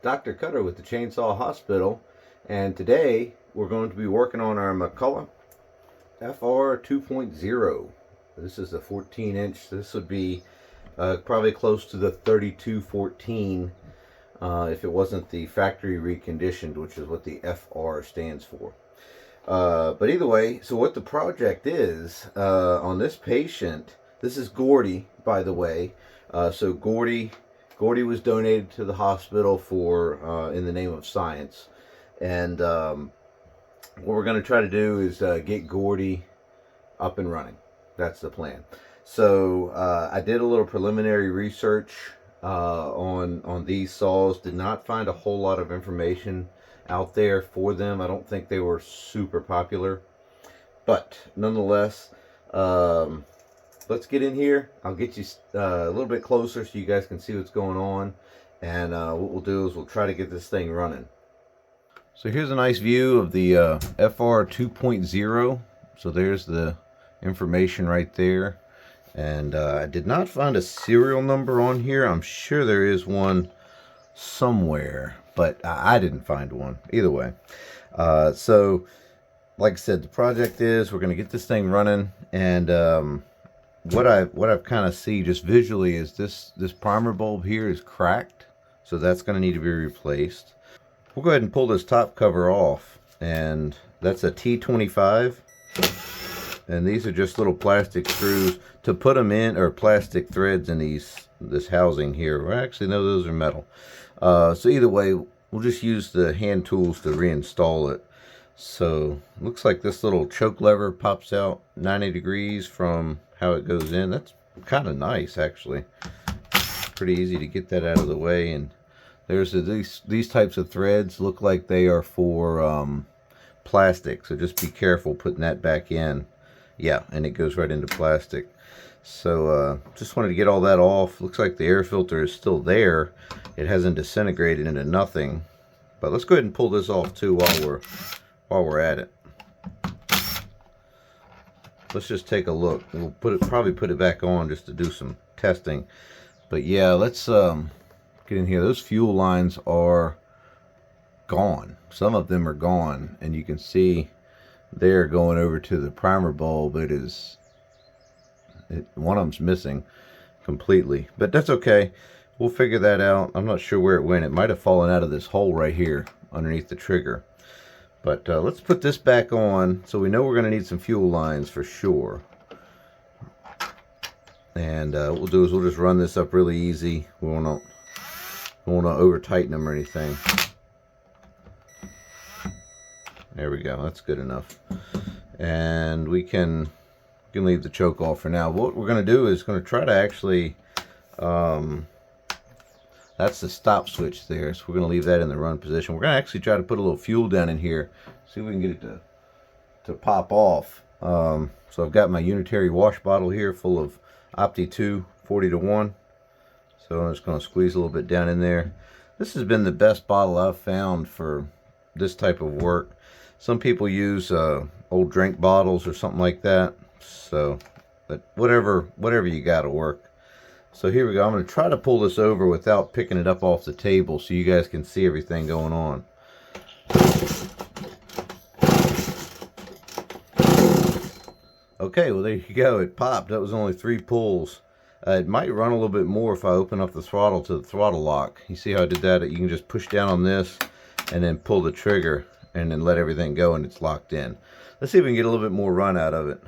Dr. Cutter with the Chainsaw Hospital, and today we're going to be working on our McCulloch FR2.0. This is a 14-inch. This would be probably close to the 3214 if it wasn't the factory reconditioned, which is what the FR stands for. But either way, so what the project is on this patient, this is Gordy, by the way. So Gordy was donated to the hospital for in the name of science, and what we're going to try to do is get Gordy up and running. That's the plan. So I did a little preliminary research on these saws. Did not find a whole lot of information out there for them. I don't think they were super popular, but nonetheless, let's get in here. I'll get you a little bit closer so you guys can see what's going on, and what we'll do is we'll try to get this thing running. So here's a nice view of the FR 2.0. So there's the information right there, and I did not find a serial number on here. I'm sure there is one somewhere, but I didn't find one either way. So like I said, the project is we're going to get this thing running, and what I've kind of see just visually is this primer bulb here is cracked, so that's going to need to be replaced. We'll go ahead and pull this top cover off, and that's a T25, and these are just little plastic screws to put them in, or plastic threads in this housing here. Well, actually no, those are metal. So either way, we'll just use the hand tools to reinstall it. So looks like this little choke lever pops out 90 degrees from how it goes in. That's kind of nice, actually. Pretty easy to get that out of the way. And there's these types of threads look like they are for plastic, so just be careful putting that back in. Yeah, and it goes right into plastic. So just wanted to get all that off. Looks like the air filter is still there. It hasn't disintegrated into nothing. But let's go ahead and pull this off too while we're at it. Let's just take a look. We'll probably put it back on just to do some testing. But yeah, let's get in here. Those fuel lines are gone. Some of them are gone, and you can see they're going over to the primer bulb. One of them's missing completely, but that's okay. We'll figure that out. I'm not sure where it went. It might have fallen out of this hole right here underneath the trigger. But let's put this back on, so we know we're going to need some fuel lines for sure. And what we'll do is we'll just run this up really easy. We won't over tighten them or anything. There we go. That's good enough. And we can leave the choke off for now. What we're going to do is going to try to actually that's the stop switch there, so we're going to leave that in the run position. We're going to actually try to put a little fuel down in here, see if we can get it to pop off. So I've got my unitary wash bottle here full of Opti 2 40-to-1. So I'm just going to squeeze a little bit down in there. This has been the best bottle I've found for this type of work. Some people use old drink bottles or something like that. So, but whatever you got to work. So here we go. I'm going to try to pull this over without picking it up off the table so you guys can see everything going on. Okay, well there you go. It popped. That was only 3 pulls. It might run a little bit more if I open up the throttle to the throttle lock. You see how I did that? You can just push down on this and then pull the trigger and then let everything go, and it's locked in. Let's see if we can get a little bit more run out of it.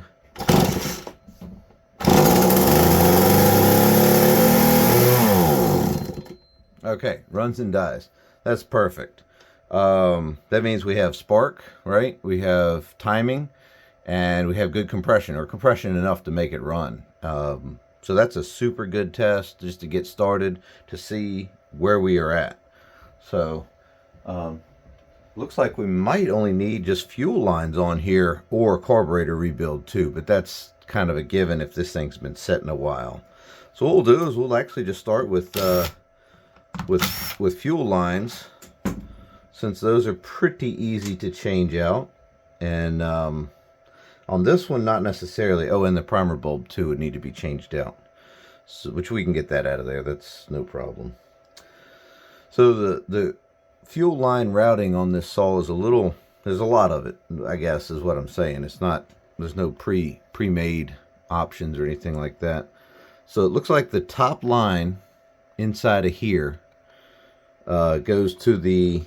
Okay, runs and dies. That's perfect. That means we have spark, right? We have timing, and we have good compression, or compression enough to make it run. So that's a super good test just to get started, to see where we are at. So looks like we might only need just fuel lines on here, or a carburetor rebuild too, but that's kind of a given if this thing's been set in a while. So what we'll do is we'll actually just start with fuel lines, since those are pretty easy to change out. And on this one, not necessarily. Oh, and the primer bulb too would need to be changed out, so, which we can get that out of there. That's no problem. So the fuel line routing on this saw is a little, there's a lot of it, I guess is what I'm saying. It's not, there's no pre-made options or anything like that. So it looks like the top line inside of here goes to the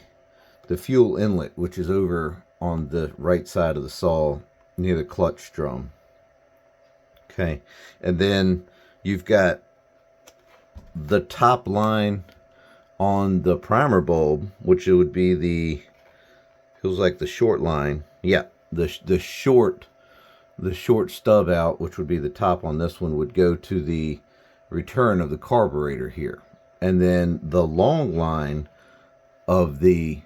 fuel inlet, which is over on the right side of the saw near the clutch drum. Okay, and then you've got the top line on the primer bulb, which it would be the, feels like the short line. Yeah, the short stub out, which would be the top on this one, would go to the return of the carburetor here. And then the long line of the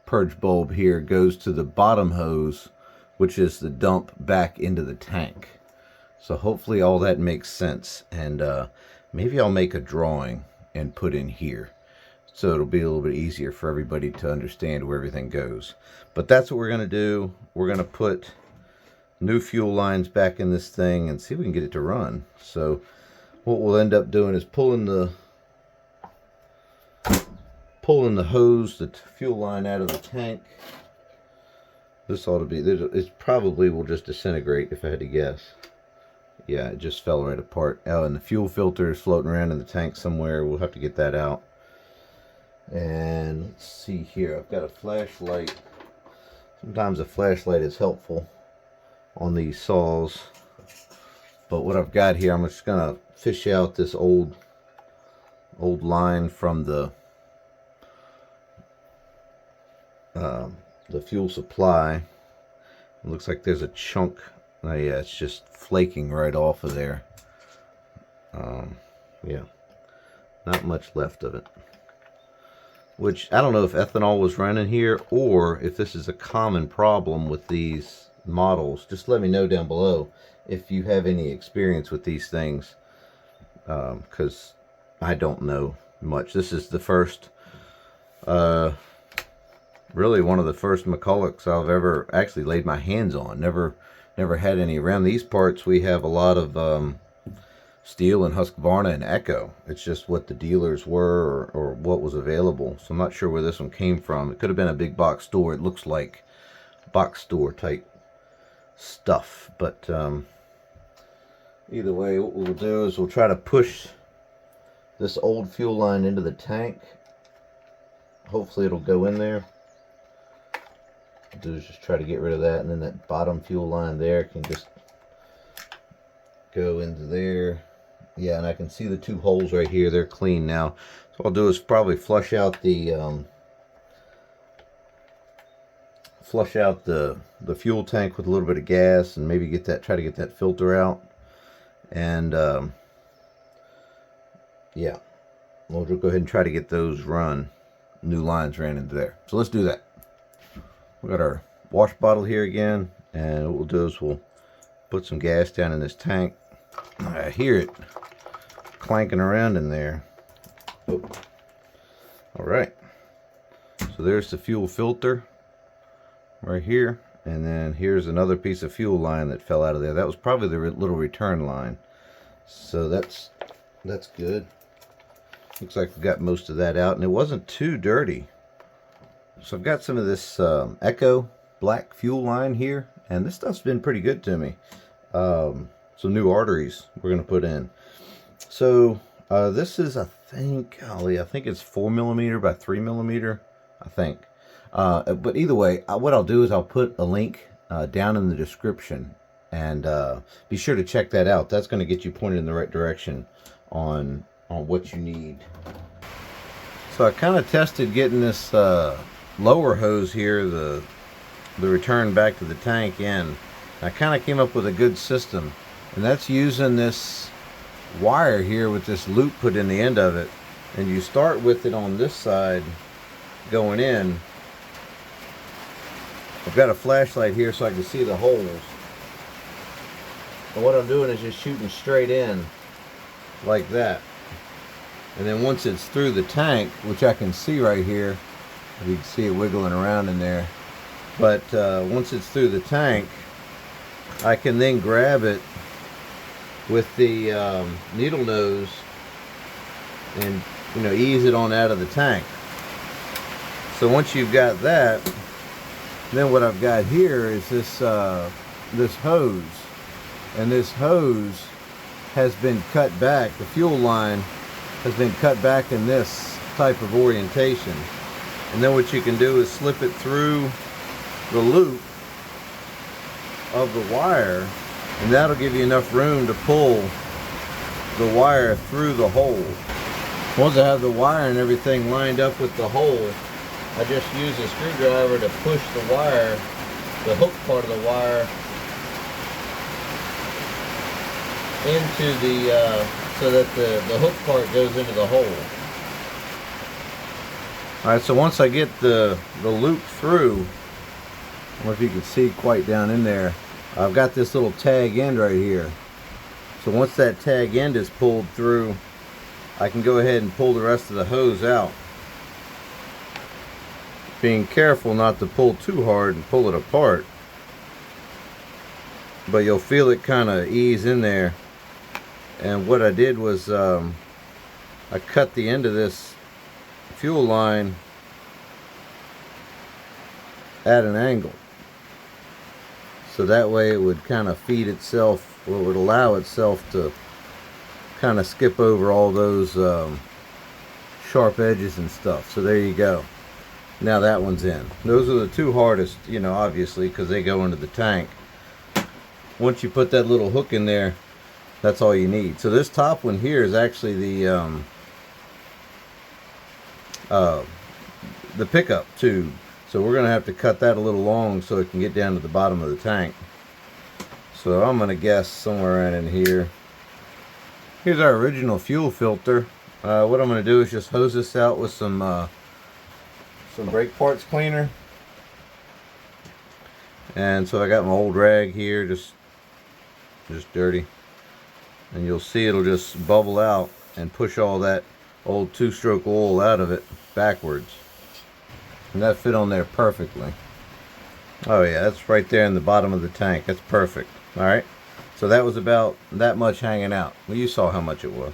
purge bulb here goes to the bottom hose, which is the dump back into the tank. So hopefully all that makes sense. And maybe I'll make a drawing and put in here, so it'll be a little bit easier for everybody to understand where everything goes. But that's what we're going to do. We're going to put new fuel lines back in this thing and see if we can get it to run. So what we'll end up doing is pulling the hose, the fuel line out of the tank. This ought to be, it probably will just disintegrate if I had to guess. Yeah, it just fell right apart. Oh, and the fuel filter is floating around in the tank somewhere. We'll have to get that out. And let's see here. I've got a flashlight. Sometimes a flashlight is helpful on these saws. But what I've got here, I'm just going to fish out this old line from the fuel supply. It looks like there's a chunk. Oh yeah, it's just flaking right off of there. Yeah, not much left of it. Which, I don't know if ethanol was running here or if this is a common problem with these models. Just let me know down below if you have any experience with these things. Because I don't know much. This is the first, really one of the first McCullochs I've ever actually laid my hands on. Never had any around these parts. We have a lot of Steel and Husqvarna and Echo. It's just what the dealers were or what was available. So I'm not sure where this one came from. It could have been a big box store. It looks like box store type stuff. But either way, what we'll do is we'll try to push this old fuel line into the tank. Hopefully it'll go in there. Do is just try to get rid of that, and then that bottom fuel line there can just go into there. Yeah, and I can see the two holes right here. They're clean now. So what I'll do is probably flush out the fuel tank with a little bit of gas, and maybe try to get that filter out. And yeah, we'll go ahead and try to get those new lines ran into there. So let's do that. We got our wash bottle here again, and what we'll do is we'll put some gas down in this tank. I hear it clanking around in there. Oh. All right, so there's the fuel filter right here, and then here's another piece of fuel line that fell out of there. That was probably the little return line. So that's good. Looks like we got most of that out, and it wasn't too dirty. So I've got some of this Echo black fuel line here, and this stuff's been pretty good to me. Some new arteries we're going to put in. So this is, I think it's 4mm by 3mm, I think. But either way, what I'll do is I'll put a link down in the description, and be sure to check that out. That's going to get you pointed in the right direction on what you need. So I kind of tested getting this lower hose here, the return back to the tank in. I kind of came up with a good system, and that's using this wire here with this loop put in the end of it, and you start with it on this side going in. I've got a flashlight here so I can see the holes, and what I'm doing is just shooting straight in like that, and then once it's through the tank, which I can see right here, you can see it wiggling around in there, but once it's through the tank, I can then grab it with the needle nose and ease it on out of the tank. So once you've got that, then what I've got here is this this hose, and this hose has been cut back. The fuel line has been cut back in this type of orientation, and then what you can do is slip it through the loop of the wire, and that'll give you enough room to pull the wire through the hole. Once I have the wire and everything lined up with the hole, I just use a screwdriver to push the wire, the hook part of the wire, into the, so that the hook part goes into the hole. Alright, so once I get the loop through, I don't know if you can see quite down in there, I've got this little tag end right here. So once that tag end is pulled through, I can go ahead and pull the rest of the hose out. Being careful not to pull too hard and pull it apart, but you'll feel it kind of ease in there. And what I did was I cut the end of this fuel line at an angle, so that way it would kind of feed itself, or it would allow itself to kind of skip over all those sharp edges and stuff. So there you go. Now that one's in. Those are the two hardest, you know, obviously, because they go into the tank. Once you put that little hook in there, that's all you need. So this top one here is actually the pickup tube. So we're going to have to cut that a little long so it can get down to the bottom of the tank. So I'm going to guess somewhere around in here. Here's our original fuel filter. What I'm going to do is just hose this out with some brake parts cleaner. And so I got my old rag here, just dirty. And you'll see it'll just bubble out and push all that old two-stroke oil out of it backwards. And that fit on there perfectly. Oh yeah, that's right there in the bottom of the tank. That's perfect. Alright, so that was about that much hanging out. Well, you saw how much it was.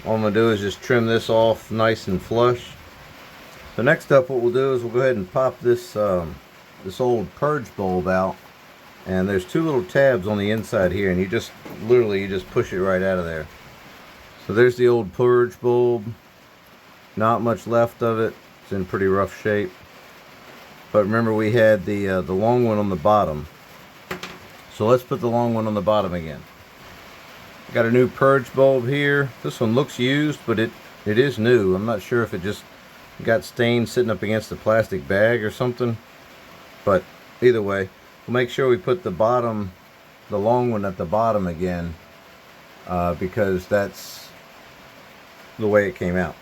All I'm going to do is just trim this off nice and flush. So next up, what we'll do is we'll go ahead and pop this this old Purge bulb out. And there's two little tabs on the inside here, and you just literally push it right out of there. So there's the old Purge bulb. Not much left of it. It's in pretty rough shape. But remember, we had the long one on the bottom. So let's put the long one on the bottom again. Got a new Purge bulb here. This one looks used, but it is new. I'm not sure if it just got stained sitting up against the plastic bag or something. But either way, we'll make sure we put the long one at the bottom again, because that's the way it came out.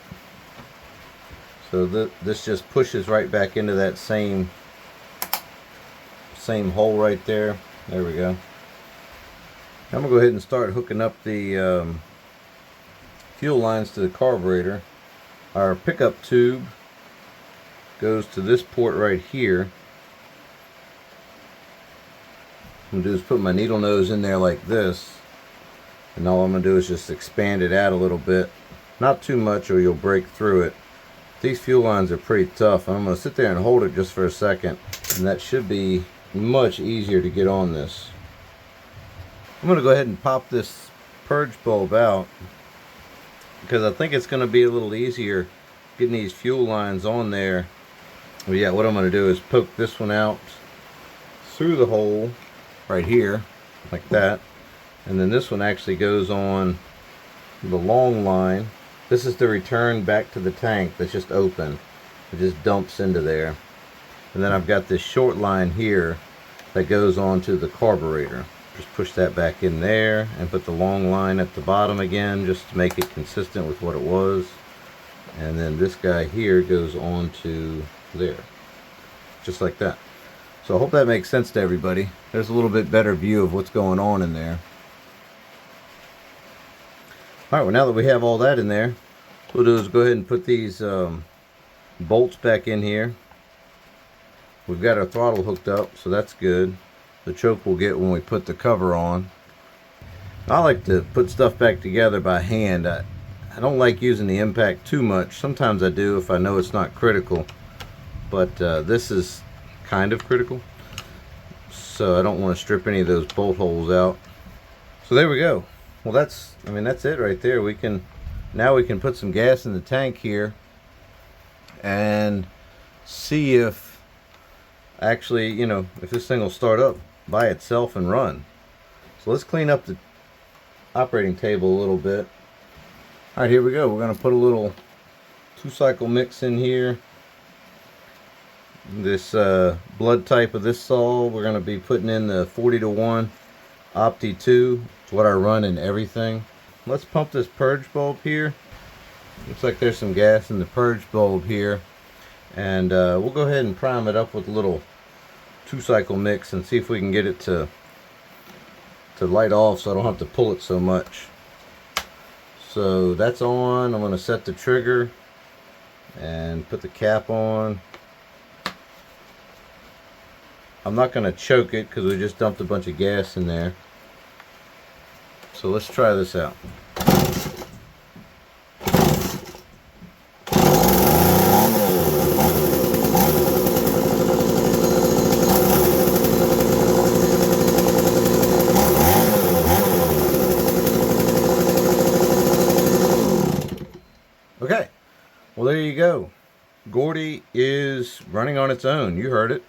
So this just pushes right back into that same hole right there. There we go. I'm gonna go ahead and start hooking up the fuel lines to the carburetor. Our pickup tube goes to this port right here. What I'm going to do is put my needle nose in there like this, and all I'm going to do is just expand it out a little bit. Not too much or you'll break through it. These fuel lines are pretty tough. I'm going to sit there and hold it just for a second, and that should be much easier to get on this. I'm going to go ahead and pop this Purge bulb out, because I think it's going to be a little easier getting these fuel lines on there. Well, yeah, what I'm going to do is poke this one out through the hole right here, like that. And then this one actually goes on the long line. This is the return back to the tank that's just open. It just dumps into there. And then I've got this short line here that goes on to the carburetor. Just push that back in there and put the long line at the bottom again, just to make it consistent with what it was. And then this guy here goes on to there, just like that. So I hope that makes sense to everybody. There's a little bit better view of what's going on in there. Alright, well, now that we have all that in there, what we'll do is go ahead and put these bolts back in here. We've got our throttle hooked up, so that's good. The choke we'll get when we put the cover on. I like to put stuff back together by hand. I don't like using the impact too much. Sometimes I do if I know it's not critical. but this is kind of critical, so I don't want to strip any of those bolt holes out. So there we go. Well, that's it right there. Now we can put some gas in the tank here and see if actually, if this thing will start up by itself and run. So let's clean up the operating table a little bit. All right, here we go. We're going to put a little 2-cycle mix in here. This blood type of this saw, we're going to be putting in the 40-to-1 Opti 2. It's what I run in everything. Let's pump this purge bulb here. Looks like there's some gas in the purge bulb here. And we'll go ahead and prime it up with a little 2-cycle mix and see if we can get it to light off so I don't have to pull it so much. So that's on. I'm going to set the trigger and put the cap on. I'm not going to choke it because we just dumped a bunch of gas in there. So let's try this out. Okay, well there you go. Gordy is running on its own. You heard it.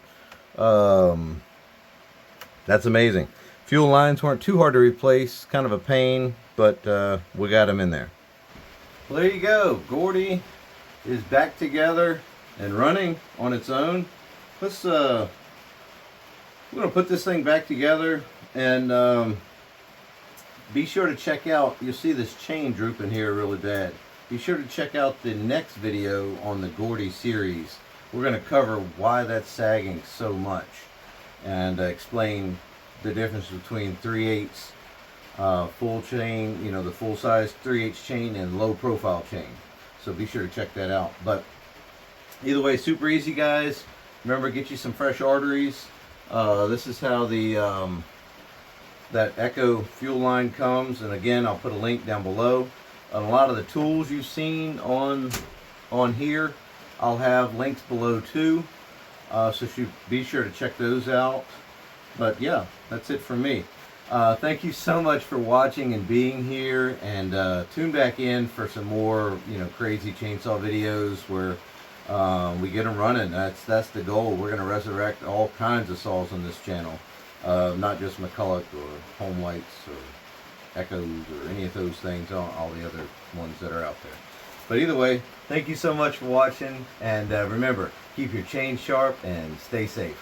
That's amazing. Fuel lines weren't too hard to replace, kind of a pain, but we got them in there. Well, there you go. Gordy is back together and running on its own. Let's we're gonna put this thing back together, and be sure to check out, you'll see this chain drooping here really bad. Be sure to check out the next video on the Gordy series. We're going to cover why that's sagging so much and explain the difference between 3/8 full chain, the full size 3/8 chain, and low profile chain. So be sure to check that out. But either way, super easy, guys. Remember, get you some fresh arteries. This is how the that Echo fuel line comes, and again, I'll put a link down below. A lot of the tools you've seen on here, I'll have links below too, so be sure to check those out. But yeah, that's it for me. Thank you so much for watching and being here, and tune back in for some more crazy chainsaw videos where we get them running. That's the goal. We're going to resurrect all kinds of saws on this channel, not just McCulloch or Home Lights or Echoes or any of those things, all the other ones that are out there. But either way, thank you so much for watching, and remember, keep your chain sharp and stay safe.